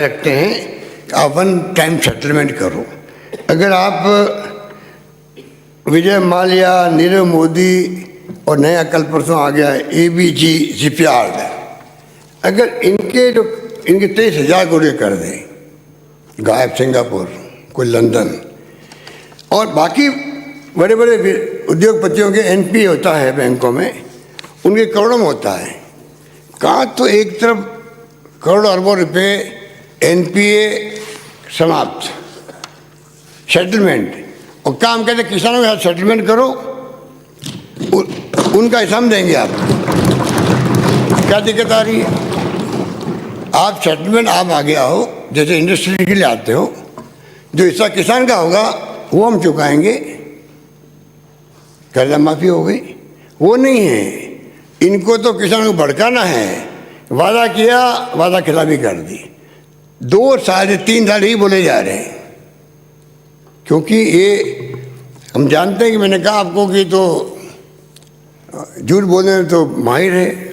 रखते हैं कि आप वन टाइम सेटलमेंट करो। अगर आप विजय माल्या, नीरव मोदी और नया कल परसों आ गया एबीजी शिपयार्ड, अगर इनके 23,000 करोड़ कर दें, गायब सिंगापुर, कोई लंदन, और बाकी बड़े बड़े उद्योगपतियों के एनपीए होता है बैंकों में, उनके करोड़ों में होता है। कहाँ तो एक तरफ करोड़ों अरबों रुपए एनपीए समाप्त, सेटलमेंट, और काम कहते किसानों के साथ सेटलमेंट करो, उनका हिस्सा हम देंगे। आप क्या दिक्कत आ रही है? आप सेटलमेंट आप आगे आओ, जैसे इंडस्ट्री के लिए आते हो, जो हिस्सा किसान का होगा वो हम चुकाएंगे, कर्जा माफी हो गई। वो नहीं है, इनको तो किसानों को भड़काना है। वादा किया, वादा खिलाफी कर दी। 2 साल से 3 साल ही बोले जा रहे हैं, क्योंकि ये हम जानते हैं कि मैंने कहा आपको कि तो झूठ बोलने में तो माहिर है।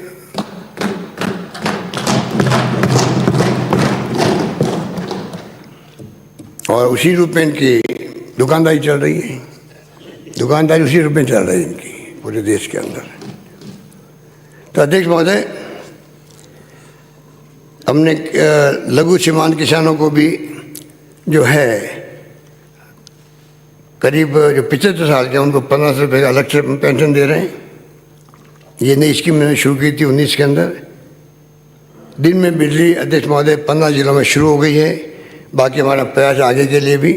और उसी रूप में इनकी दुकानदारी चल रही है, दुकानदारी उसी रूप में चल रही है इनकी पूरे देश के अंदर। तो अध्यक्ष महोदय, हमने लघु सीमांत किसानों को भी जो है करीब जो 75 साल के, उनको 1500 रुपये का अलग से पेंशन दे रहे हैं। ये नई स्कीम मैंने शुरू की थी 19 के अंदर। दिन में बिजली अध्यक्ष महोदय 15 जिलों में शुरू हो गई है, बाकी हमारा प्रयास आगे के लिए भी।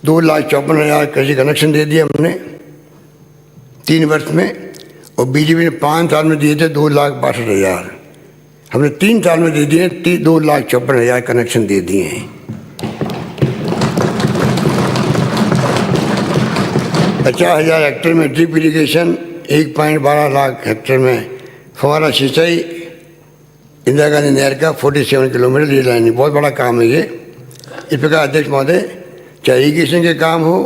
2,54,000 कृषि कनेक्शन दे दिए हमने 3 वर्ष में, और बीजेपी ने 5 साल में दिए थे 2,62,000, हमने 3 साल में दे दिए 2,54,000 कनेक्शन दे दिए हैं। 50,000 हेक्टेयर में ड्रिप इरीगेशन, 1.12 लाख हेक्टेयर में फव्वारा सिंचाई, इंदिरा गांधी नहर का 47 किलोमीटर रेल लाइन, बहुत बड़ा काम है ये। इस प्रकार अध्यक्ष महोदय, चाहे इरीगेशन के काम हो,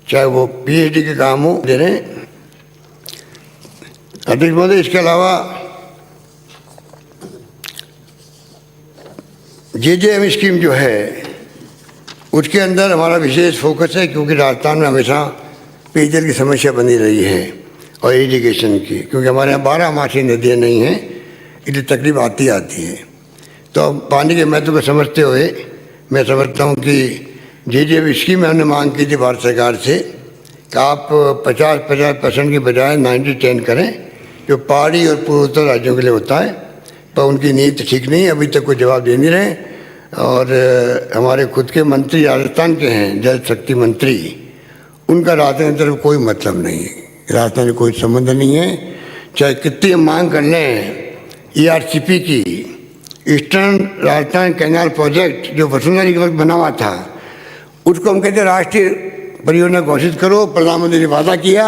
चाहे वो पीएचडी के काम हो, दे रहे हैं। अध्यक्ष महोदय, इसके अलावा जेजेएम स्कीम जो है उसके अंदर हमारा विशेष फोकस है, क्योंकि राजस्थान में हमेशा पेयजल की समस्या बनी रही है और इरीगेशन की, क्योंकि हमारे यहाँ 12 मासी नदियाँ नहीं हैं, इसलिए तकलीफ आती है। तो पानी के महत्व को समझते हुए मैं समझता हूँ कि जेजेएम स्कीम में हमने मांग की थी भारत सरकार से कि आप 50% की बजाय 90-10 करें, जो पहाड़ी और पूर्वोत्तर राज्यों के लिए होता है, पर उनकी नीति ठीक नहीं है, अभी तक कोई जवाब दे नहीं रहे। और हमारे खुद के मंत्री राजस्थान के हैं, जल शक्ति मंत्री, उनका राजस्थान की तरफ कोई मतलब नहीं है, राजस्थान से कोई संबंध नहीं है। चाहे कितनी हम मांग कर लें ERCP की, ईस्टर्न राजस्थान कैनाल प्रोजेक्ट जो वसुंधरा के वक्त बना हुआ था, उसको हम कहते राष्ट्रीय परियोजना घोषित करो। प्रधानमंत्री ने वादा किया,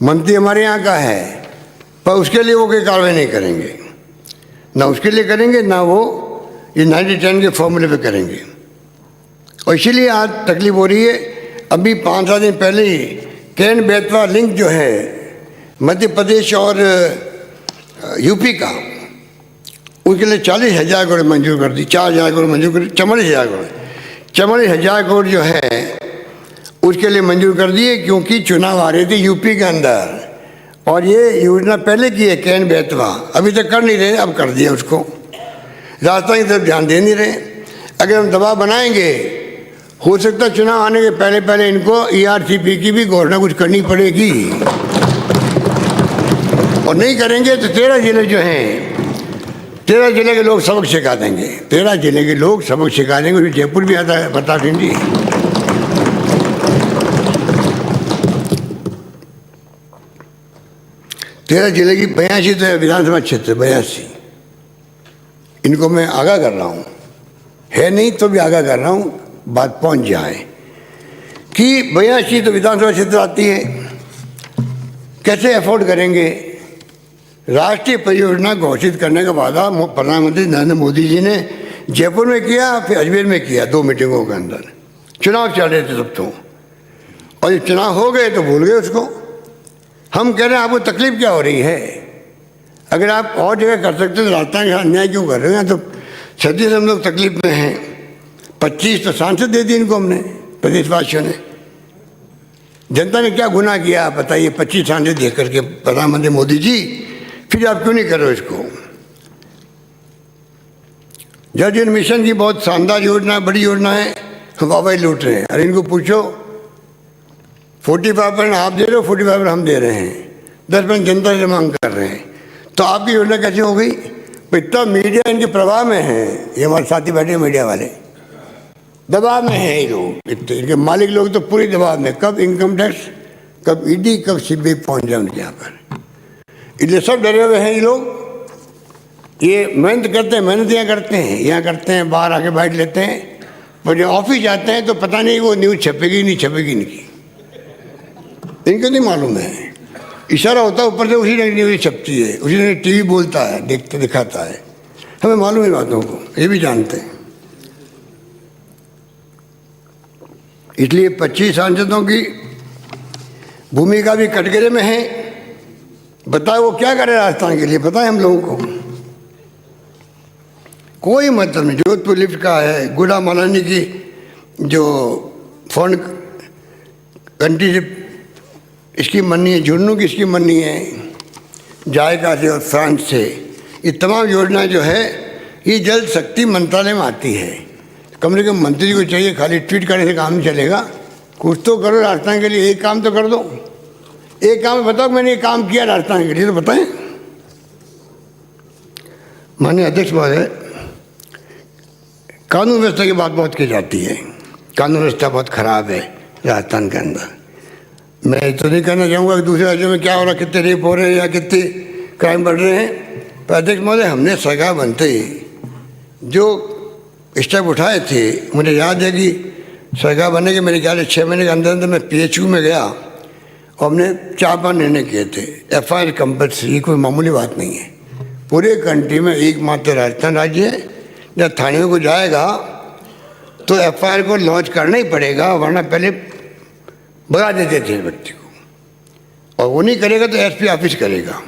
मंत्री हमारे यहाँ का है, पर उसके लिए वो कोई कार्रवाई नहीं करेंगे, ना उसके लिए करेंगे, ना वो ये 90-10 के फॉर्मूले पे करेंगे। और इसीलिए आज तकलीफ हो रही है। अभी 5-7 दिन पहले ही कैन बेतवा लिंक जो है मध्य प्रदेश और यूपी का, उसके लिए 40,000 करोड़ मंजूर कर दी, 4,000 करोड़ मंजूर कर दी, 44,000 करोड़, 44,000 करोड़ जो है उसके लिए मंजूर कर दिए, क्योंकि चुनाव आ रहे थे यूपी के अंदर। और ये योजना पहले की है कैन बेतवा, अभी तक कर नहीं रहे, अब कर दिया उसको। राजस्थान की तरफ ध्यान दे नहीं रहे। अगर हम दबाव बनाएंगे, हो सकता है चुनाव आने के पहले पहले इनको ERCP की भी घोषणा कुछ करनी पड़ेगी, और नहीं करेंगे तो 13 जिले जो हैं, 13 जिले के लोग सबक सिखा देंगे, 13 जिले के लोग सबक सिखा देंगे। जयपुर भी आता है प्रताप सिंह जी। तेरह जिले की 82 तो विधानसभा क्षेत्र, 82, इनको मैं आगाह कर रहा हूँ, है नहीं तो भी आगाह कर रहा हूँ, बात पहुँच जाए कि 82 तो विधानसभा क्षेत्र आती है, कैसे अफोर्ड करेंगे। राष्ट्रीय परियोजना घोषित करने का वादा प्रधानमंत्री नरेंद्र मोदी जी ने जयपुर में किया, फिर अजमेर में किया, 2 मीटिंगों के अंदर। चुनाव चल रहे थे तब तो, और जब चुनाव हो गए तो भूल गए उसको। हम कह रहे हैं आपको तकलीफ क्या हो रही है? अगर आप और जगह कर सकते तो राजस्थान का अन्याय क्यों कर रहे हैं? तो सदी से हम लोग तकलीफ में हैं। 25 तो सांसद दे दी इनको हमने, प्रदेशवासियों ने। जनता ने क्या गुनाह किया बताइए? 25 सांसद दे करके प्रधानमंत्री मोदी जी, फिर आप क्यों नहीं कर रहे हो इसको? जल जीवन मिशन की बहुत शानदार योजना, बड़ी योजना है, हम वाहवाही लूट रहे हैं। अरे इनको पूछो, 45% आप दे रहे हो, 45% हम दे रहे हैं, 10% जनता से मांग कर रहे हैं, तो आपकी योजना कैसे हो गई? इतना मीडिया इनके प्रभाव में है, ये हमारे साथी बैठे मीडिया वाले दबाव में हैं ये लोग, इनके मालिक लोग तो पूरी दबाव में। कब इनकम टैक्स, कब ईडी, कब सीबीआई पहुंच जाए उनके यहाँ पर, इसलिए सब डरे हुए हैं ये लोग। ये मेहनत करते हैं, मेहनत यहाँ करते हैं, बाहर आके बैठ लेते हैं, पर जब ऑफिस जाते हैं तो पता नहीं वो न्यूज़ छपेगी नहीं छपेगी इनकी, इनको नहीं मालूम है। इशारा होता है ऊपर से, उसी ने न्यूज़ छपती है, उसी ने टीवी बोलता है, देखते दिखाता है, हमें मालूम है बातों को, ये भी जानते हैं। इसलिए 25 सांसदों की भूमिका भी कटघरे में है। बताओ वो क्या करे राजस्थान के लिए, पता है हम लोगों को? कोई मतलब नहीं। जोधपुर लिफ्ट का है, गुड़ा मालानी की जो फॉरेन कंट्री से स्कीम बननी है, झुन्नू की स्कीम बननी है, जायका से और फ्रांस से, ये तमाम योजनाएं जो है ये जल शक्ति मंत्रालय में आती है। कम से कम मंत्री को चाहिए, खाली ट्वीट करने से काम नहीं चलेगा, कुछ तो करो राजस्थान के लिए, एक काम तो कर दो। एक काम बताओ मैंने ये काम किया राजस्थान के लिए, तो बताएं। माननीय अध्यक्ष महोदय, कानून व्यवस्था की बात बहुत की जाती है, कानून व्यवस्था बहुत खराब है राजस्थान के अंदर। मैं तो नहीं कहना चाहूँगा कि दूसरे राज्यों में क्या हो रहा, कितने रेप हो रहे हैं या कितने क्राइम बढ़ रहे हैं, पर अध्यक्ष महोदय हमने सरकार बनते ही जो स्टेप उठाए थे, मुझे याद है कि सरकार बनने के मेरे ख्याल से 6 महीने के अंदर अंदर मैं PHU में गया और हमने 4-5 निर्णय किए थे। FIR कंपल्सरी, कोई मामूली बात नहीं है। पूरे कंट्री में एकमात्र राजस्थान राज्य है जब थाने को जाएगा तो FIR को लॉन्च करना ही पड़ेगा, वरना पहले भगा देते थे व्यक्ति को, और वो नहीं करेगा तो SP ऑफिस करेगा।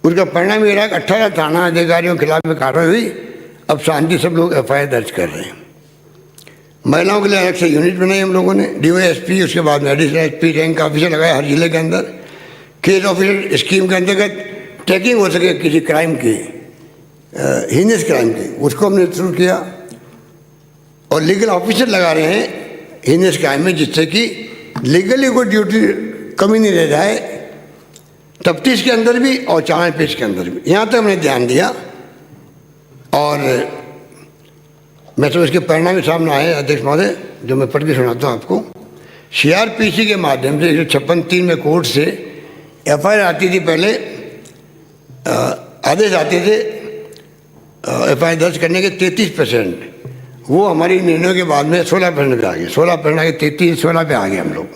उसका परिणाम ये रहा कि 18 थाना अधिकारियों के खिलाफ कार्रवाई हुई। अब शांति सब लोग FIR दर्ज कर रहे हैं। महिलाओं के लिए अलग से यूनिट बनाई हम लोगों ने, DYSP, उसके बाद में एडिशनल SP रैंक का ऑफिसर लगाया हर जिले के अंदर। केस ऑफिसर स्कीम के अंतर्गत ट्रैकिंग हो सके किसी क्राइम की, हीनियस क्राइम की, उसको हमने शुरू किया। और लीगल ऑफिसर लगा रहे हैं हीनियस क्राइम में, जिससे कि लीगली कोई ड्यूटी कमी नहीं रह जाए, तफ्तीश के अंदर भी और चालान पेश के अंदर भी। यहाँ तक हमने ध्यान दिया और मैं तो इसके परिणाम भी सामने आए अध्यक्ष महोदय, जो मैं पढ़ के सुनाता हूँ आपको। CRPC के माध्यम से 156(3) में कोर्ट से FIR आती थी, पहले आदेश आते थे FIR दर्ज करने के 33%, वो हमारी निर्णयों के बाद में 16% पे आ गए, 16% आगे 33, 16 पे आ गए हम लोग।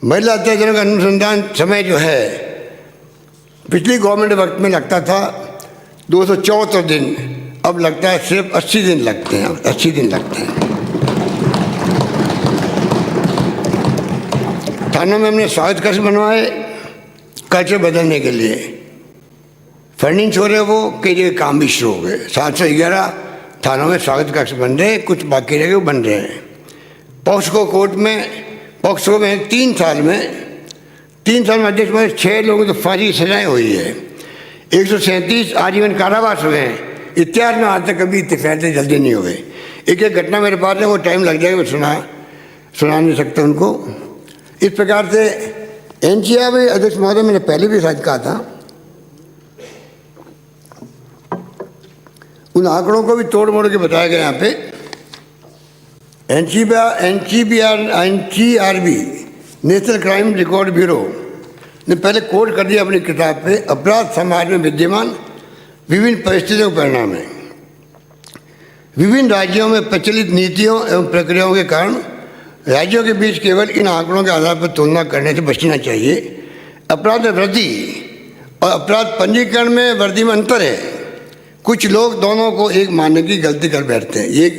महिला अत्याचारों का अनुसंधान समय जो है पिछली गवर्नमेंट वक्त में लगता था 274 दिन, अब लगता है सिर्फ 80 दिन लगते हैं, 80 दिन लगते हैं। थानों में हमने स्वागत कक्ष बनवाए कल्चर बदलने के लिए, फंडिंग हो रहे वो, कई जगह काम भी शुरू हो गए। 711 थानों में स्वागत कक्ष बन रहे हैं, कुछ बाकी रह गए बन रहे हैं। पॉक्सो कोर्ट में, पॉक्सो में 3 साल में अध्यक्ष में 6 लोगों को तो फांसी की सजाएं हुई है, 137 आजीवन कारावास हुए हैं। इतिहास में आज तक कभी इतने फैसले जल्दी नहीं हुए। एक एक घटना मेरे पास है, वो टाइम लग जाएगा, मैं सुना नहीं सकता उनको। इस प्रकार से NCR भी अध्यक्ष महोदय, मैंने पहले भी शायद कहा था, उन आंकड़ों को भी तोड़ मोड़ के बताया गया यहाँ पे। NCRB national crime record bureau ने पहले कोट कर दिया अपनी किताब पे, अपराध समाज में विद्यमान विभिन्न परिस्थितियों के परिणाम है। विभिन्न राज्यों में प्रचलित नीतियों एवं प्रक्रियाओं के कारण राज्यों के बीच केवल इन आंकड़ों के आधार पर तुलना करने से बचना चाहिए। अपराध में वृद्धि और अपराध पंजीकरण में वृद्धि में अंतर है। कुछ लोग दोनों को एक मानने की गलती कर बैठते हैं। ये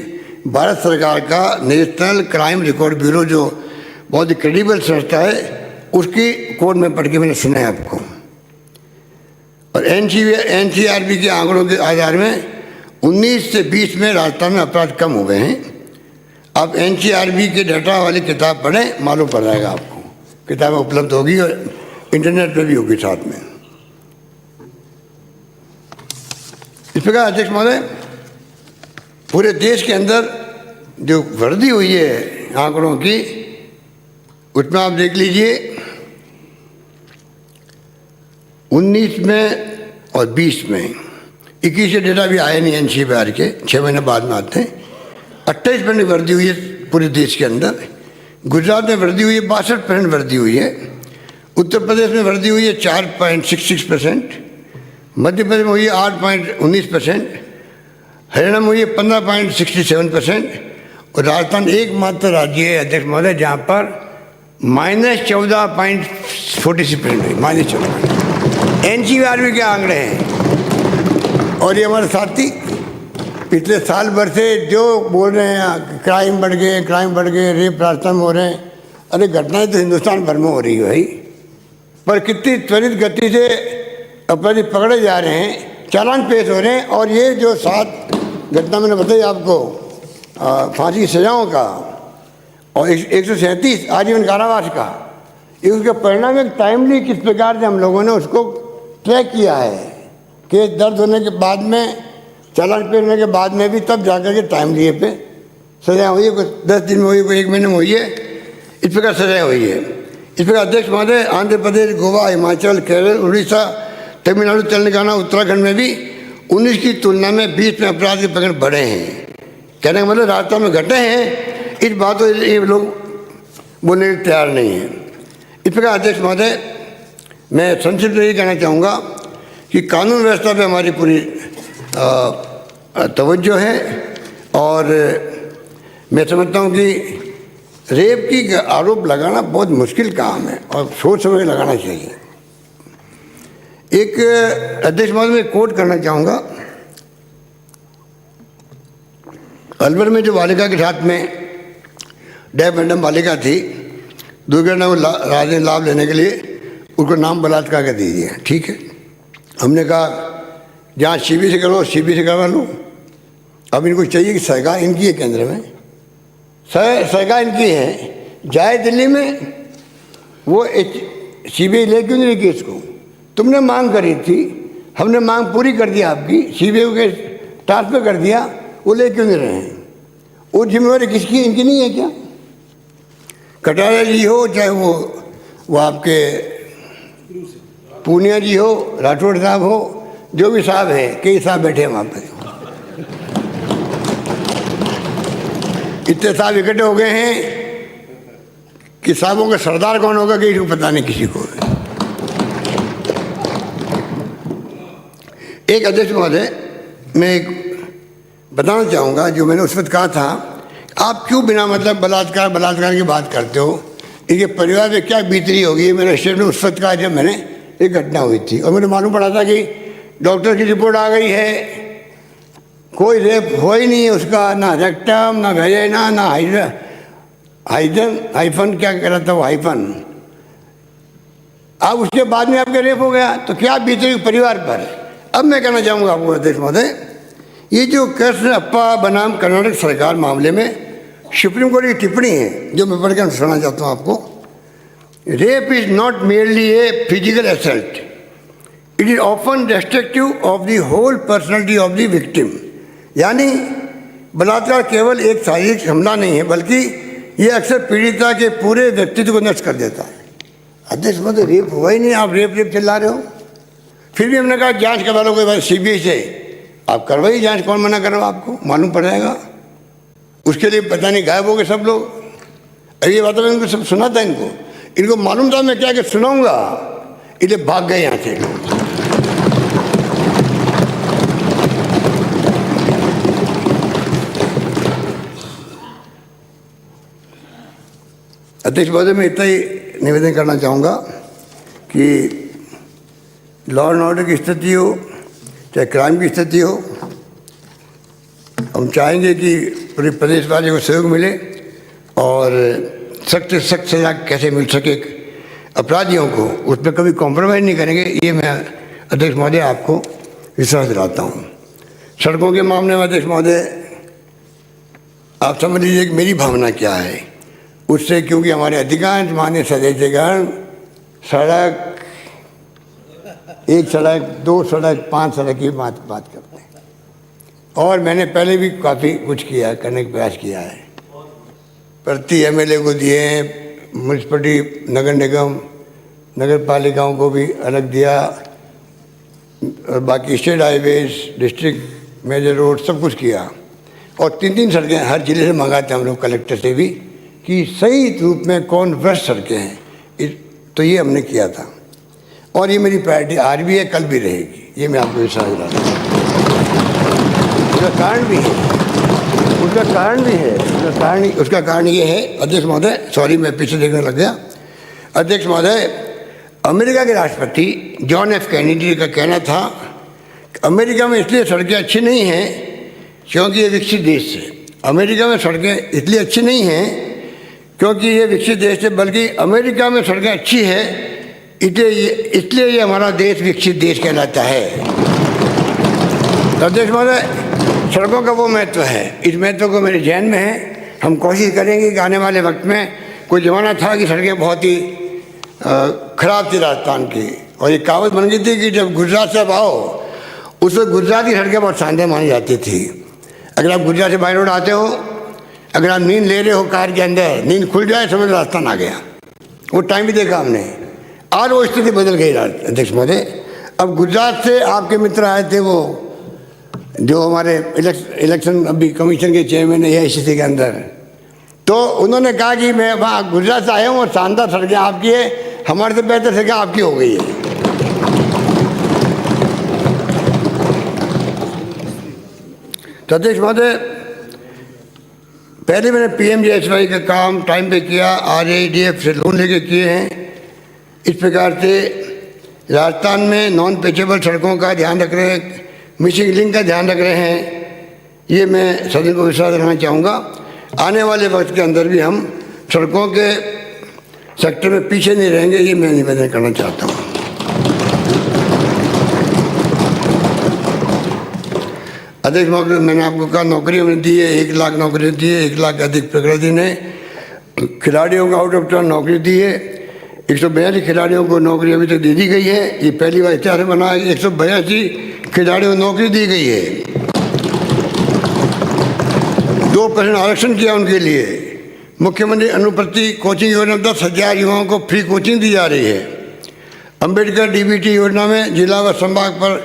भारत सरकार का नेशनल क्राइम रिकॉर्ड ब्यूरो जो बहुत ही क्रेडिबल संस्था है, उसकी कोड में पढ़ के मैंने सुना है आपको। और NCRB के आंकड़ों के आधार में 19 से 20 में राजस्थान में अपराध कम हो गए हैं। आप NCRB के डाटा वाली किताब पढ़ें, मालूम पड़ जाएगा आपको। किताबें उपलब्ध होगी और इंटरनेट पर भी होगी साथ में। इस प्रकार अध्यक्ष महोदय, पूरे देश के अंदर जो वृद्धि हुई है आंकड़ों की, उसमें आप देख लीजिए 19 में और 20 में, 21 के डेटा भी आए नहीं NCRB के, 6 महीने बाद में आते हैं। 28% वृद्धि हुई है पूरे देश के अंदर। गुजरात में वृद्धि हुई है, 62% वृद्धि हुई है। उत्तर प्रदेश में वृद्धि हुई है 4.66%। मध्य प्रदेश में हुई है 8.19%। हरियाणा में हुई है 15.67%। और राजस्थान एकमात्र राज्य है अध्यक्ष महोदय जहाँ पर -14.46% हुई, -14। NCRB के आंकड़े हैं। और ये हमारे साथी पिछले साल भर से जो बोल रहे हैं क्राइम बढ़ गए, रेप राजस्थान में हो रहे हैं। अरे घटनाएं तो हिंदुस्तान भर में हो रही है भाई, पर कितनी त्वरित गति से अपराधी पकड़े जा रहे हैं, चालान पेश हो रहे हैं। और ये जो 7 घटना मैंने बताई आपको फांसी की सजाओं का और 137 आजीवन कारावास का, ये उसके परिणाम एक टाइमली किस प्रकार से हम लोगों ने उसको ट्रैक किया है। केस दर्ज होने के बाद में, चालान पेश होने के बाद में भी तब जाकर के टाइम लिए पे सजा हुई है। कुछ 10 दिन में हुई, कोई 1 महीने में हुई है, इस प्रकार सजा हुई है। इस प्रकार अध्यक्ष महोदय, आंध्र प्रदेश, गोवा, हिमाचल, केरल, उड़ीसा, तमिलनाडु, तेलंगाना, उत्तराखंड में भी 19 की तुलना में 20 में अपराध के प्रकरण बढ़े हैं। कहने का मतलब राजस्थान में घटे हैं, इस बात को ये लोग बोलने के तैयार नहीं हैं। इस प्रकार अध्यक्ष महोदय, मैं संक्षिप्त यही कहना चाहूँगा कि कानून व्यवस्था पे हमारी पूरी तवज्जो है। और मैं समझता हूँ कि रेप की आरोप लगाना बहुत मुश्किल काम है और सोच समझ लगाना चाहिए। एक अध्यक्ष महोदय मैं कोट करना चाहूँगा। अलवर में जो बालिका के साथ में डेफ मैडम बालिका थी, दुर्घटना को राजनीतिक लाभ लेने के लिए उनको नाम बलात्कार कर दीजिए, ठीक है। हमने कहा जहाँ CBI से करो, CBI से करवा लो। अब इनको चाहिए कि सरकार इनकी है, केंद्र में सरकार इनकी है, जाए दिल्ली में, वो CBI ले क्यों नहीं रही केस को? तुमने मांग करी थी, हमने मांग पूरी कर दी आपकी, CBI को केस ट्रांसफर कर दिया, वो ले क्यों नहीं रहे हैं? वो जिम्मेवारी किसकी, इनकी नहीं है क्या? कटारिया जी हो, चाहे वो आपके पूनिया जी हो, राठौड़ साहब हो, जो भी साहब है, कई साहब बैठे हैं वहाँ पर, इतने साहब इकट्ठे हो गए हैं कि साहबों का सरदार कौन होगा कि इसको पता नहीं किसी को। एक अध्यक्ष महोदय, मैं बताना चाहूँगा, जो मैंने उस वक्त कहा था, आप क्यों बिना मतलब बलात्कार की बात करते हो, इनके परिवार में क्या बीतरी होगी। मैंने स्टेटमेंट उस वक्त कहा जब मैंने एक घटना हुई थी और मुझे मालूम पड़ा था कि डॉक्टर की रिपोर्ट आ गई है, कोई रेप हो ही नहीं है उसका, ना रेक्टम, ना वेजाइना, ना हाइफन क्या कह रहा था वो हाइफन। अब उसके बाद में आपके रेप हो गया तो क्या बीतेगी परिवार पर। अब मैं कहना चाहूँगा आपको अध्यक्ष महोदय, ये जो कृष्णप्पा बनाम कर्नाटक सरकार मामले में सुप्रीम कोर्ट की टिप्पणी है, जो मैं पढ़कर सुनाना चाहता हूँ आपको। Rape is not merely a physical assault, it is often destructive of the whole personality of the victim. यानी बलात्कार केवल एक शारीरिक हमला नहीं है, बल्कि ये अक्सर पीड़िता के पूरे व्यक्तित्व को नष्ट कर देता है। अध्यक्ष महोदय, रेप हुआ ही नहीं, आप रेप चिल्ला रहे हो। फिर भी हमने कहा जांच करवा लो, कोई बात CBI से आप करवाइए जांच, कौन मना कर रहा आपको, मालूम पड़ जाएगा। उसके लिए पता नहीं गायब हो गए सब लोग। अरे ये बात मैं इनको सब सुना था, इनको मालूम था मैं क्या क्या सुनाऊंगा, इसलिए भाग गए यहाँ से लोग। अध्यक्ष महोदय, मैं इतना ही निवेदन करना चाहूँगा कि लॉ एंड ऑर्डर की स्थिति हो चाहे क्राइम की स्थिति हो, हम चाहेंगे कि पूरे प्रदेशवासियों को सहयोग मिले और सख्त से सख्त सजा कैसे मिल सके अपराधियों को, उस पर कभी कॉम्प्रोमाइज़ नहीं करेंगे। ये मैं अध्यक्ष महोदय आपको विश्वास दिलाता हूँ। सड़कों के मामले में अध्यक्ष महोदय आप समझ लीजिए कि मेरी भावना क्या है उससे, क्योंकि हमारे अधिकांश माननीय सदस्यगण सड़क, एक सड़क, दो सड़क, 5 सड़क की बात करते हैं। और मैंने पहले भी काफ़ी कुछ किया, करने का प्रयास किया है। प्रति एमएलए को दिए हैं, म्यूनसिपलिटी, नगर निगम, नगर पालिकाओं को भी अलग दिया, और बाकी state highways, district major road सब कुछ किया। और 3-3 सड़कें हर जिले से मंगाते हम लोग, कलेक्टर से भी, कि सही रूप में कौन भ्रष्ट सड़कें हैं। तो ये हमने किया था और ये मेरी प्रायोरिटी आज भी है, कल भी रहेगी, ये मैं आपको विश्वास दिलाता हूँ। उसका कारण भी है, उसका कारण ये है अध्यक्ष महोदय, सॉरी मैं पीछे देखने लग गया। अध्यक्ष महोदय, अमेरिका के राष्ट्रपति जॉन एफ कैनेडी का कहना था कि अमेरिका में इसलिए सड़कें अच्छी नहीं हैं क्योंकि ये विकसित देश है। अमेरिका में सड़कें इसलिए अच्छी नहीं हैं क्योंकि ये विकसित देश है, बल्कि अमेरिका में सड़कें अच्छी है इसलिए ये हमारा देश विकसित देश कहलाता है। अध्यक्ष महोदय, सड़कों का वो महत्व है, इस महत्व को मेरे जहन में है। हम कोशिश करेंगे कि आने वाले वक्त में, कोई ज़माना था कि सड़कें बहुत ही ख़राब थी राजस्थान की, और ये कहावत बन गई थी कि जब गुजरात से आप आओ उस वक्त गुजरात की सड़कें बहुत शानदार मानी जाती थी। अगर आप गुजरात से बाई रोड आते हो, अगर आप नींद ले रहे हो कार के अंदर, नींद खुल जाए समझ राजस्थान आ गया। वो टाइम भी देखा हमने, आज वो स्थिति बदल गई अध्यक्ष महोदय। अब गुजरात से आपके मित्र आए थे, वो जो हमारे इलेक्शन अभी कमीशन के चेयरमैन है AICC के अंदर, तो उन्होंने कहा कि मैं वहाँ गुजरात से आया हूँ और शानदार सड़कें आपकी है, हमारे से बेहतर सड़कें आपकी हो गई है। तो अध्यक्ष महोदय, पहले मैंने PMGSY का काम टाइम पे किया, RIDF से लोन लेके किए हैं। इस प्रकार से राजस्थान में नॉन पेचेबल सड़कों का ध्यान रख रहे हैं, मिसिंग लिंक का ध्यान रख रहे हैं। ये मैं सदन को विश्वास रखना चाहूँगा, आने वाले वक्त के अंदर भी हम सड़कों के सेक्टर में पीछे नहीं रहेंगे, ये मैं निवेदन करना चाहता हूँ। अध्यक्ष महोदय, मैंने आपको कहा नौकरियों में दी है, 1 लाख नौकरी दी है, 1 लाख अधिक प्रकृति ने खिलाड़ियों को आउट ऑफ टर्न नौकरी दी है। 182 खिलाड़ियों को नौकरी अभी तक दे दी गई है, ये पहली बार इतिहास में बना है। 182 खिलाड़ियों को नौकरी दी गई है। 2% आरक्षण किया उनके लिए। मुख्यमंत्री अनुप्रति कोचिंग योजना 10,000 युवाओं को फ्री कोचिंग दी जा रही है। अंबेडकर DBT योजना में जिला व संभाग पर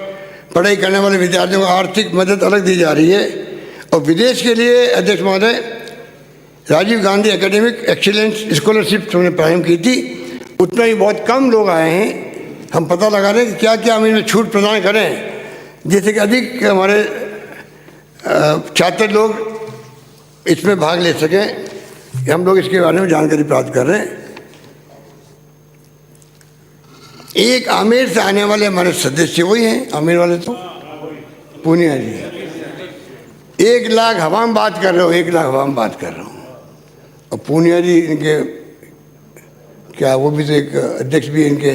पढ़ाई करने वाले विद्यार्थियों को आर्थिक मदद अलग दी जा रही है। और विदेश के लिए अध्यक्ष महोदय, Rajiv Gandhi academic excellence scholarship हमने प्रारंभ की थी, उतना ही बहुत कम लोग आए हैं। हम पता लगा रहे हैं कि क्या क्या हम इनमें छूट प्रदान करें जिससे कि अधिक हमारे छात्र लोग इसमें भाग ले सकें। हम लोग इसके बारे में जानकारी प्राप्त कर रहे हैं। एक आमेर से आने वाले हमारे सदस्य वही हैं, आमेर वाले तो पूनिया जी। 1 लाख हवा में बात कर रहे हो, 1 लाख हवा में बात कर रहा हूँ। और पूनिया जी इनके क्या, वो भी तो एक अध्यक्ष भी इनके,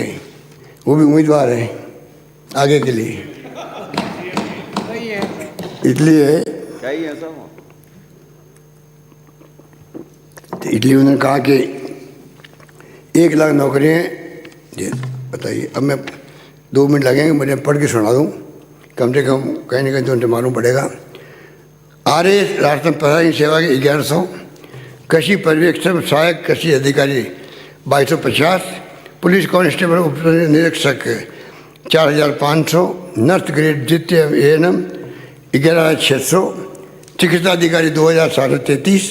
वो भी उम्मीदवार हैं आगे के लिए, इसलिए उन्होंने कहा कि 1 लाख नौकरियाँ। बताइए, अब मैं 2 मिनट लगेंगे, मुझे पढ़ के सुना दूँ, कम से कम कहीं ना कहीं तो उनसे मालूम पड़ेगा। RS राष्ट्रीय प्रशासनिक सेवा के 1100, कृषि पर्यवेक्षक सहायक कृषि अधिकारी 2250, पुलिस कांस्टेबल उप निरीक्षक 4500, नर्स ग्रेड द्वितीय ANM 11600, चिकित्सा अधिकारी 2733,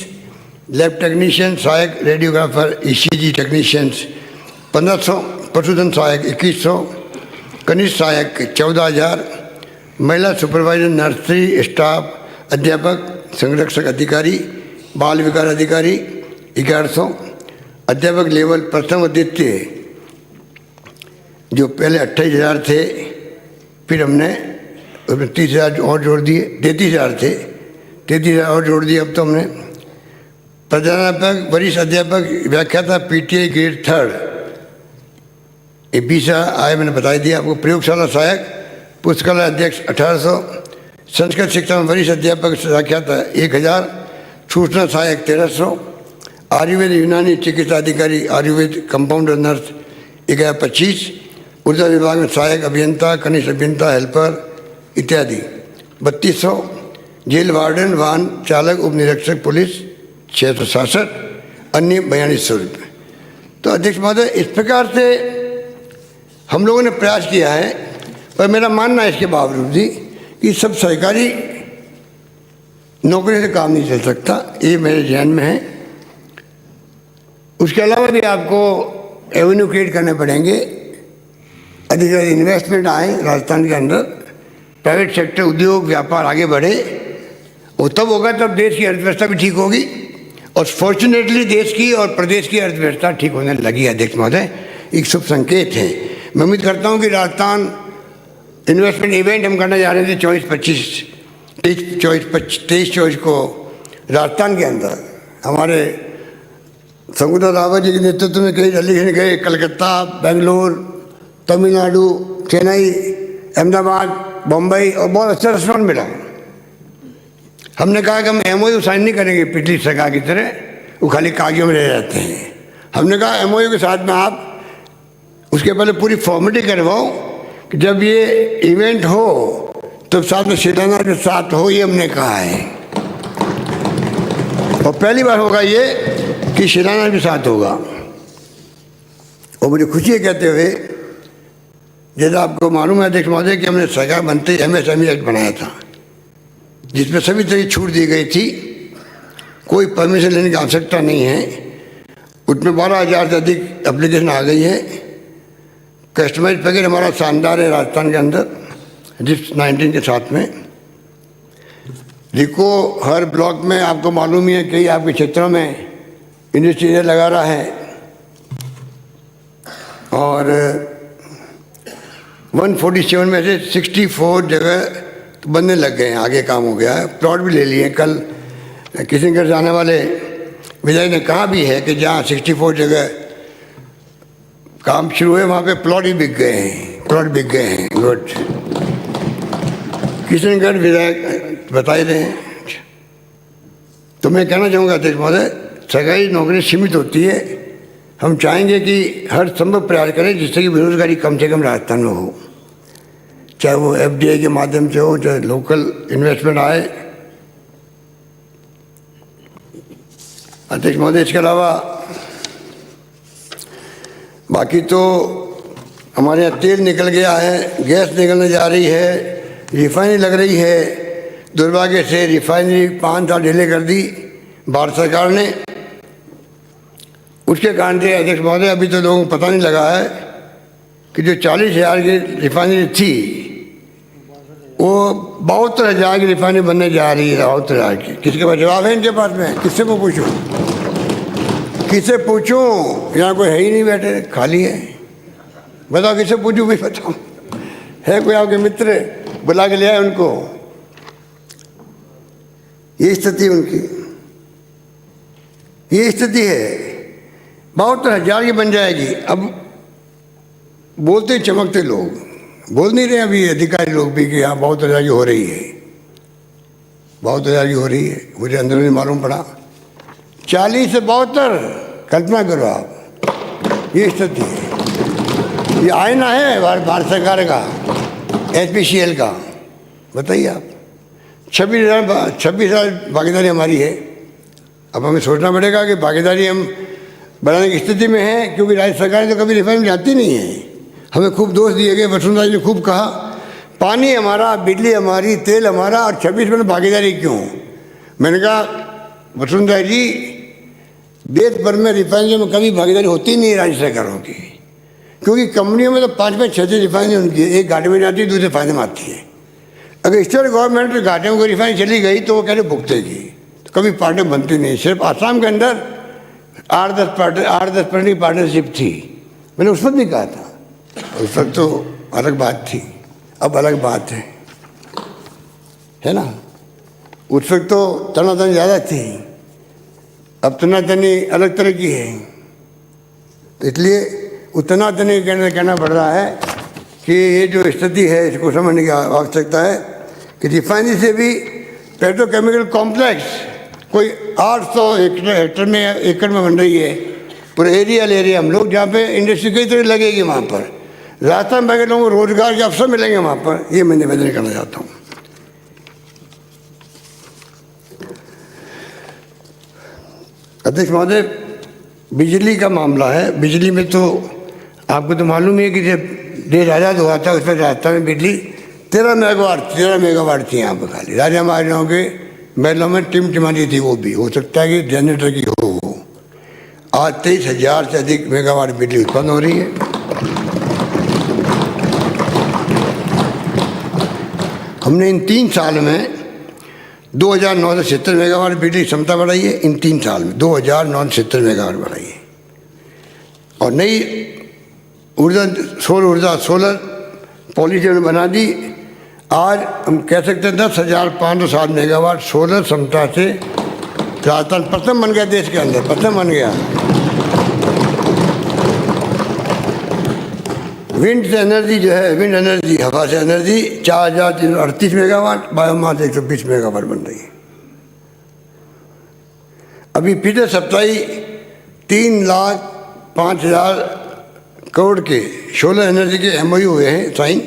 लैब टेक्नीशियन सहायक रेडियोग्राफर ECG टेक्नीशियंस 1500, पशुधन सहायक 2100, कनिष्ठ सहायक 14,000, महिला सुपरवाइजर नर्सरी स्टाफ अध्यापक संरक्षक अधिकारी बाल विकास अधिकारी 1100, अध्यापक लेवल प्रथम और द्वितीय जो पहले 28,000 थे, फिर हमने उसमें 30,000 और जोड़ दिए, 33,000 थे, 33,000 और जोड़ दिए। अब तो हमने प्रधानाध्यापक वरिष्ठ अध्यापक व्याख्याता PTI ग्रेड 3 ये 20 आए, मैंने बता दिया आपको। प्रयोगशाला सहायक पुस्तकालय अध्यक्ष 1800, संस्कृत शिक्षा में वरिष्ठ अध्यापक साक्षात 1000, सूचना सहायक 1300, आयुर्वेद यूनानी चिकित्सा अधिकारी आयुर्वेद कंपाउंडर नर्स 1025, ऊर्जा विभाग में सहायक अभियंता कनिष्ठ अभियंता हेल्पर इत्यादि 3200, जेल वार्डन वाहन चालक उप निरीक्षक पुलिस 667, अन्य 4200 रुपये। तो अध्यक्ष महोदय, इस प्रकार से हम लोगों ने प्रयास किया है, पर मेरा मानना है इसके बावजूद भी कि सब सरकारी नौकरी से काम नहीं चल सकता, ये मेरे ध्यान में है। उसके अलावा भी आपको एवेन्यू क्रिएट करने पड़ेंगे, अधिक इन्वेस्टमेंट आए राजस्थान के अंदर, प्राइवेट सेक्टर उद्योग व्यापार आगे बढ़े, और तब होगा तब देश की अर्थव्यवस्था भी ठीक होगी। और फॉर्चुनेटली देश की और प्रदेश की अर्थव्यवस्था ठीक होने लगी है अध्यक्ष महोदय, एक शुभ संकेत है। मैं उम्मीद करता हूँ कि राजस्थान इन्वेस्टमेंट इवेंट हम करने जा रहे थे 23-24 को राजस्थान के अंदर, हमारे शंकुतला रावत जी के नेतृत्व में कई डेलीगेशन गए, कलकत्ता, बेंगलोर, तमिलनाडु, चेन्नई, अहमदाबाद, बम्बई, और बहुत अच्छा रेस्पॉन्स मिला। हमने कहा कि हम MOU साइन नहीं करेंगे पिछली सरकार की तरह, वो खाली कागजों में रह जाते हैं। हमने कहा MOU के साथ में आप उसके पहले पूरी फॉर्मेलिटी करवाओ कि जब ये इवेंट हो तब साथ में शिलान्यास के साथ हो, ये हमने कहा है। और पहली बार होगा ये कि शिलान्यास भी साथ होगा। और मुझे खुशी है कहते हुए, जैसा आपको मालूम है अध्यक्ष महोदय कि हमने सरकार बनते MSME एक्ट बनाया था, जिसमें सभी तरह की छूट दी गई थी, कोई परमिशन लेने की आवश्यकता नहीं है। उसमें 12,000 से अधिक एप्लीकेशन आ गई है। कस्टमाइज पैकेज हमारा शानदार है राजस्थान के अंदर, जिस 19 के साथ में रिको हर ब्लॉक में आपको मालूम ही है, कई आपके क्षेत्रों में इंडस्ट्री लगा रहा है। और 147 में से 64 जगह बनने लग गए हैं, आगे काम हो गया है, प्लॉट भी ले लिए। कल किशनगढ़ जाने वाले विधायक ने कहा भी है कि जहाँ 64 जगह काम शुरू हुए वहाँ पे प्लॉट ही बिक गए हैं, प्लॉट बिक गए हैं। गुड, किशनगढ़ विधायक बता ही रहे हैं। तो मैं कहना चाहूँगा अध्यक्ष महोदय, सरकारी नौकरी सीमित होती है। हम चाहेंगे कि हर संभव प्रयास करें जिससे कि बेरोजगारी कम से कम राजस्थान में हो, चाहे वो FDI के माध्यम से हो, चाहे लोकल इन्वेस्टमेंट आए। अध्यक्ष महोदय, इसके अलावा बाकी तो हमारे यहाँ तेल निकल गया है, गैस निकलने जा रही है, रिफाइनरी लग रही है। दुर्भाग्य से रिफाइनरी 5 साल डिले कर दी भारत सरकार ने। उसके कारण से अध्यक्ष महोदय अभी तो लोगों को पता नहीं लगा है कि जो 40,000 की रिफाइनरी थी वो 72,000 की रिफाइनरी बनने जा रही है। 72,000 की। किसके पास जवाब है इनके पास में? किससे को पूछूं, किससे पूछूं? यहाँ कोई है ही नहीं, बैठे खाली है। बताओ किससे पूछूं भाई, बताओ। है कोई आपके मित्र? बुला के ले आए उनको। ये स्थिति उनकी, ये स्थिति है। 72,000 की बन जाएगी। अब बोलते चमकते लोग बोल नहीं रहे अभी अधिकारी लोग भी कि हाँ 72,000 की हो रही है, 72,000 की हो रही है। मुझे अंदर नहीं मालूम पड़ा। 40 से 72, कल्पना करो आप, ये स्थिति है। ये आईना है भारत सरकार का, HPCL का। बताइए आप, 26,000 भागीदारी हमारी है। अब हमें सोचना पड़ेगा कि भागीदारी हम बढ़ाने की स्थिति में है, क्योंकि राज्य सरकार तो कभी रिफाइनरी जाती नहीं है। हमें खूब दोष दिए गए। वसुंधरा जी ने खूब कहा पानी हमारा, बिजली हमारी, तेल हमारा, और 26 में भागीदारी क्यों? मैंने कहा वसुंधरा जी, देश भर में रिफाइनरी में कभी भागीदारी होती नहीं है राज्य सरकारों की, क्योंकि कंपनियों में तो 5-6 रिफाइनरी उनकी है। एक घाटे में जाती है, दूसरे फायदे में आती है। अगर स्टेट गवर्नमेंट घाटे में कोई रिफाइनरी चली गई तो वो कैसे भुगतेगी? तो कभी पार्टी बनती नहीं। सिर्फ आसाम के अंदर 8-10% की पार्टनरशिप थी। मैंने उस वक्त भी कहा था, उस वक्त तो अलग बात थी, अब अलग बात है ना। उस वक्त तो तनातनी ज़्यादा थी, अब तनातनी अलग तरह की है। तो इसलिए उतना कहना पड़ रहा है कि ये जो स्थिति है इसको समझने की आवश्यकता है कि रिफाइनरी से भी पेट्रोकेमिकल कॉम्प्लेक्स कोई 800 एकड़ में बन रही है, पूरे एरिया हम लोग, जहाँ पे इंडस्ट्री कई तरह लगेगी वहाँ पर। राजस्थान में लोगों को रोजगार के अवसर मिलेंगे वहाँ पर, ये मैं निवेदन करना चाहता हूँ। अध्यक्ष महोदय, बिजली का मामला है। बिजली में तो आपको तो मालूम ही है कि जब देश आज़ाद हुआ था उस पर राजस्थान में बिजली 13 मेगावाट थी यहाँ पर खाली। राजा महाराजाओं के महलों में टिमटिमाती थी, वो भी हो सकता है कि जनरेटर की हो। आज 23,000 से अधिक मेगावाट बिजली उत्पन्न हो रही है। हमने इन 3 साल में 2,970 मेगावाट बिजली क्षमता बढ़ाई है। इन 3 साल में 2,970 मेगावाट बढ़ाई है। और नई ऊर्जा, सोलर पॉलिसी ने बना दी। आज हम कह सकते हैं 10,560 मेगावाट सोलर क्षमता से राजस्थान प्रथम बन गया, देश के अंदर प्रथम बन गया। विंड से एनर्जी जो है, विंड एनर्जी, हवा से एनर्जी 4,338 मेगावाट, बायोमास 120 मेगावाट बन रही है। अभी पिछले सप्ताह ही 3,05,000 करोड़ के सोलर एनर्जी के MOU हुए हैं साइन।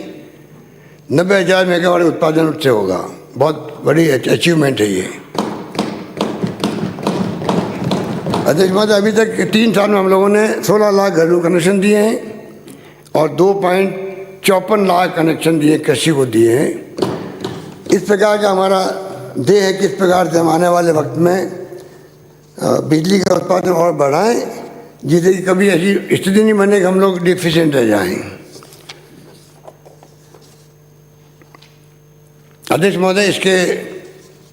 90,000 मेगावाट उत्पादन उससे होगा। बहुत बड़ी अचीवमेंट है ये। अध्यक्ष महोदय, अभी तक 3 साल में हम लोगों ने 16 लाख घरेलू कनेक्शन दिए हैं और 2.54 लाख कनेक्शन दिए, कृषि को दिए हैं। इस प्रकार का हमारा ध्येय है कि इस प्रकार से हम आने वाले वक्त में बिजली का उत्पादन और बढ़ाएं, जिससे कि कभी ऐसी स्थिति नहीं बने कि हम लोग डिफिशिएंट रह जाएं। अध्यक्ष महोदय, इसके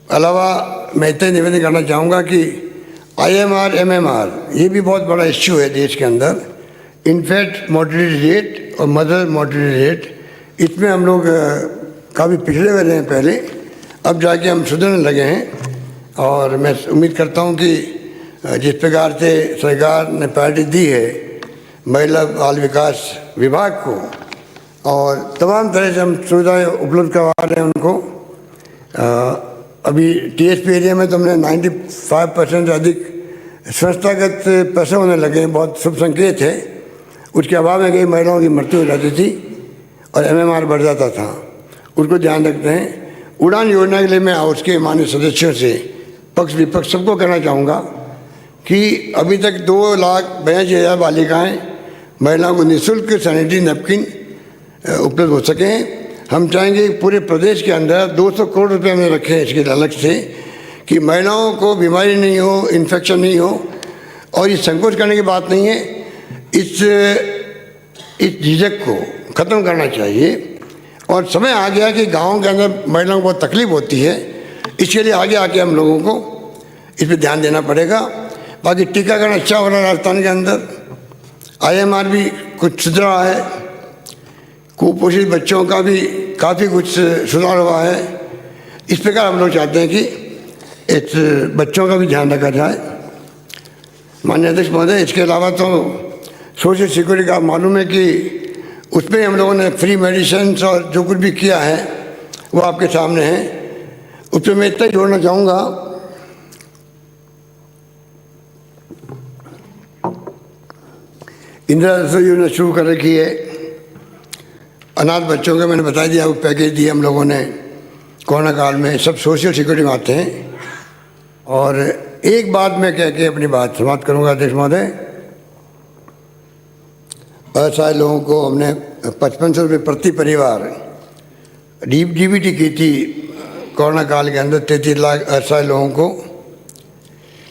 अलावा मैं इतना निवेदन करना चाहूँगा कि IMR, MMR ये भी बहुत बड़ा इश्यू है देश के अंदर। इन्फेक्ट मोर्टेलिटी रेट और मदर मोर्टेलिटी रेट, इसमें हम लोग काफ़ी पिछड़े हुए रहे हैं पहले, अब जाके हम सुधरने लगे हैं। और मैं उम्मीद करता हूँ कि जिस प्रकार से सरकार ने प्रायोरिटी दी है महिला बाल विकास विभाग को और तमाम तरह से हम सुविधाएँ उपलब्ध करवा रहे हैं उनको। अभी TSP एरिया में तो हमने 95% से अधिक संस्थागत पैसे होने लगे हैं, बहुत शुभ संकेत है। उसके अभाव में कई महिलाओं की मृत्यु हो जाती थी और MMR बढ़ जाता था, उसको ध्यान रखते हैं। उड़ान योजना के लिए मैं हाउस के माननीय सदस्यों से पक्ष विपक्ष सबको कहना चाहूँगा कि अभी तक 2,82,000 बालिकाएँ महिलाओं को निःशुल्क सैनिटरी नैपकिन उपलब्ध हो सकें। हम चाहेंगे पूरे प्रदेश के अंदर 200 करोड़ रुपये हमने रखे हैं इसके अलग से, कि महिलाओं को बीमारी नहीं हो, इन्फेक्शन नहीं हो। और ये संकोच करने की बात नहीं है, इस झिझक को ख़त्म करना चाहिए। और समय आ गया कि गाँव के अंदर महिलाओं को बहुत तकलीफ होती है, इसके लिए आगे आके हम लोगों को इस पर ध्यान देना पड़ेगा। बाकी टीकाकरण अच्छा हो रहा है राजस्थान के अंदर, IMR भी कुछ सुधरा है, कुपोषित बच्चों का भी काफ़ी कुछ सुधार हुआ है। इस प्रकार हम लोग चाहते हैं कि इस बच्चों का भी ध्यान रखा जाए। माननीय अध्यक्ष महोदय, इसके अलावा तो सोशल सिक्योरिटी का मालूम है कि उसमें हम लोगों ने फ्री मेडिसिन और जो कुछ भी किया है वो आपके सामने है। उस पर मैं इतना ही जोड़ना चाहूँगा, इंदिरा रसोई योजना शुरू कर रखी है। अनाथ बच्चों के मैंने बता दिया, वो पैकेज दिए हम लोगों ने कोरोना काल में, सब सोशल सिक्योरिटी में आते हैं। और एक बात मैं कह के अपनी बात समाप्त करूँगा अध्यक्ष महोदय, असहाय लोगों को हमने 5500 रुपये प्रति परिवार DBT की थी कोरोना काल के अंदर 33 लाख असहाय लोगों को।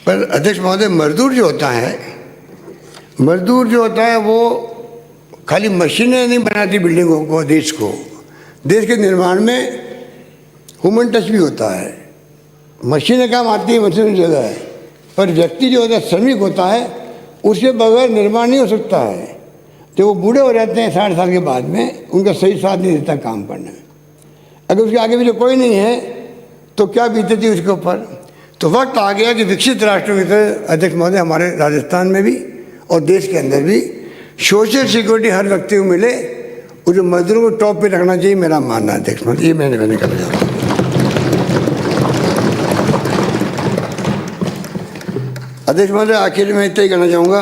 पर अध्यक्ष महोदय, मजदूर जो होता है वो खाली मशीनें नहीं बनाती बिल्डिंगों को, देश के निर्माण में ह्यूमन टच भी होता है। मशीनें काम आती है, मशीन की जगह है, पर व्यक्ति जो होता है, श्रमिक होता है, उसके बगैर निर्माण नहीं हो सकता है। जब वो बूढ़े हो जाते हैं 60 साल के बाद में, उनका सही साथ नहीं देता काम करने में। अगर उसके आगे भी जो कोई नहीं है तो क्या बीतेती उसके ऊपर। तो वक्त आ गया कि विकसित राष्ट्रों की तरह अध्यक्ष महोदय हमारे राजस्थान में भी और देश के अंदर भी सोशल सिक्योरिटी हर व्यक्ति को मिले, और जो मजदूरों को टॉप पे रखना चाहिए, मेरा मानना है अध्यक्ष महोदय। ये मैंने करना चाहता हूँ। अध्यक्ष महोदय, आखिर में इतना ही कहना चाहूँगा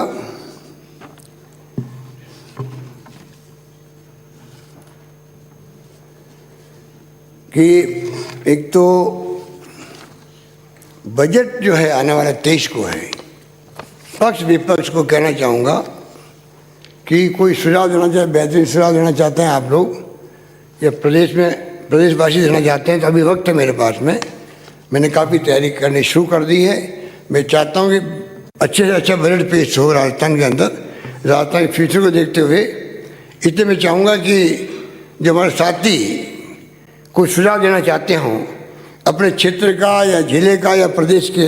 कि एक तो बजट जो है आने वाले 23 को है, पक्ष विपक्ष को कहना चाहूँगा कि कोई सुझाव देना चाहे, बेहतरीन सुझाव देना चाहते हैं आप लोग या प्रदेशवासी देना चाहते हैं तो अभी वक्त है मेरे पास में। मैंने काफ़ी तैयारी करनी शुरू कर दी है। मैं चाहता हूँ कि अच्छे से अच्छा बजट पेश हो राजस्थान के अंदर, राजस्थान के फ्यूचर को देखते हुए। इसलिए मैं चाहूँगा कि जो हमारे साथी कोई सुझाव देना चाहते हों अपने क्षेत्र का या जिले का या प्रदेश के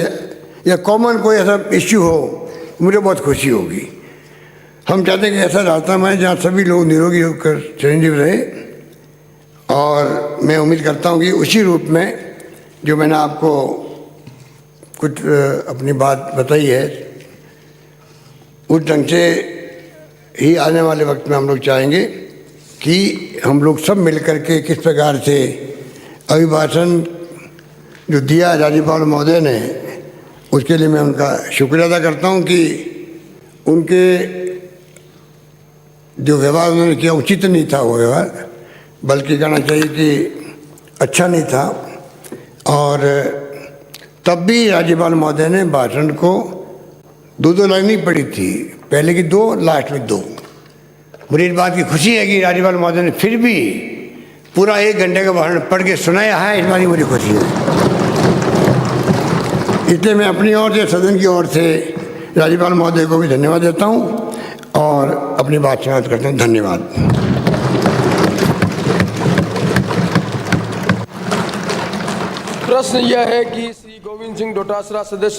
या कॉमन कोई ऐसा इश्यू हो, मुझे बहुत खुशी होगी। हम चाहते हैं कि ऐसा राजस्थान में जहाँ सभी लोग निरोगी होकर चिरंजीव रहे, और मैं उम्मीद करता हूँ कि उसी रूप में जो मैंने आपको कुछ अपनी बात बताई है उस ढंग से ही आने वाले वक्त में हम लोग चाहेंगे कि हम लोग सब मिलकर के किस प्रकार से अभिभाषण जो दिया राज्यपाल महोदय ने, उसके लिए मैं उनका शुक्रिया अदा करता हूं कि उनके जो व्यवहार उन्होंने किया उचित नहीं था वो व्यवहार, बल्कि कहना चाहिए कि अच्छा नहीं था। और तब भी राज्यपाल महोदय ने भाषण को दो लाइन नहीं पढ़ी थी, पहले की 2, लास्ट में 2। मुझे इस बात की खुशी है कि राज्यपाल महोदय ने फिर भी पूरा 1 घंटे का भाषण पढ़ के सुनाया है, इस बात की मुझे खुशी है। इसलिए मैं अपनी ओर से, सदन की ओर से राज्यपाल महोदय को भी धन्यवाद देता हूँ और अपनी बात समाप्त करता हूँ। धन्यवाद। प्रश्न यह है कि श्री गोविंद सिंह डोटासरा सदस्य